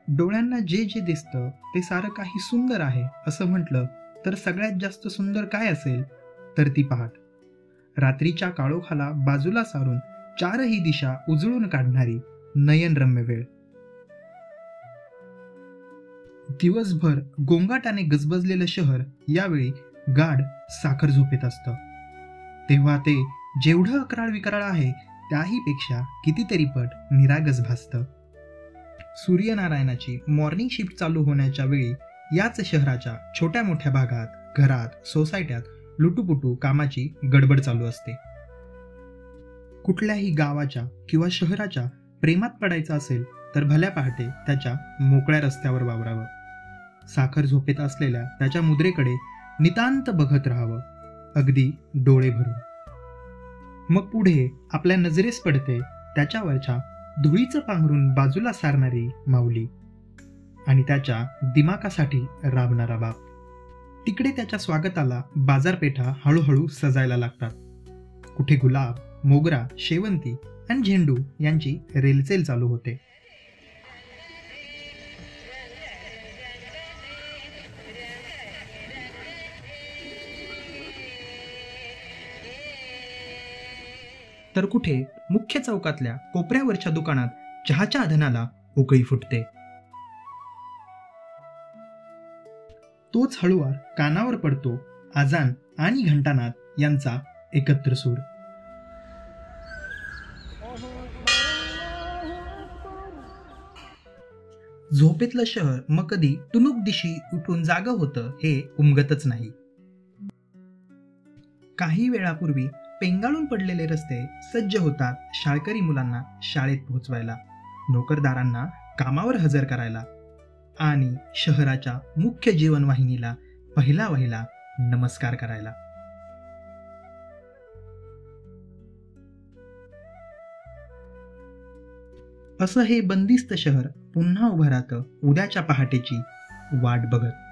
डोळ्यांना जे जे दिसतं ते सारं काही सुंदर आहे असं म्हटलं तर सगळ्यात जास्त सुंदर काय असेल तर ती पहाट. रात्रीच्या काळोखाला बाजूला सारून चारही दिशा उजळून काढणारी नयनरम्य वेळ. दिवसभर गोंगाटाने गजबजलेलं शहर यावेळी गाढ साखर झोपेत असतं. तेव्हा ते जेवढं अकराळ विकराळ आहे त्याहीपेक्षा कितीतरी पट निरागस भासतं. सूर्यनारायणाची मॉर्निंग शिफ्ट चालू होण्याच्या वेळी याच शहराच्या छोट्या मोठ्या भागात, घरात, सोसायट्यात लुटूपुटू कामाची गडबड चालू असते. कुठल्याही गावाच्या किंवा शहराच्या प्रेमात पडायचं असेल तर भल्या पहाटे त्याच्या मोकळ्या रस्त्यावर वावरावं. साखर झोपेत असलेल्या त्याच्या मुद्रेकडे नितांत बघत राहावं, अगदी डोळे भरून. मग पुढे आपल्या नजरेस पडते त्याच्यावरच्या धुळीचं पांघरून बाजूला सारणारी माऊली आणि त्याच्या दिमाकासाठी राबणारा बाप. तिकडे त्याच्या स्वागताला बाजारपेठा हळूहळू सजायला लागतात. कुठे गुलाब, मोगरा, शेवंती आणि झेंडू यांची रेलचेल चालू होते. तर कुठे मुख्य चौकातल्या कोपऱ्यावरच्या दुकानात चहाच्या अधनाला उकळी फुटते. तोच हळुवार कानावर पडतो आजान आणि घंटानाद यांचा एकत्र सूर. झोपेतलं शहर मग कधी तुणुक दिशी उठून जागं होतं हे उमगतच नाही. काही वेळापूर्वी पेंगाळून पडलेले रस्ते सज्ज होतात शाळकरी मुलांना शाळेत पोहोचवायला, नोकरदारांना कामावर हजर करायला आणि शहराच्या मुख्य जीवनवाहिनीला पहिला वहिला नमस्कार करायला. असं हे बंदिस्त शहर पुन्हा उभं राहतं उद्याच्या पहाटेची वाट बघत.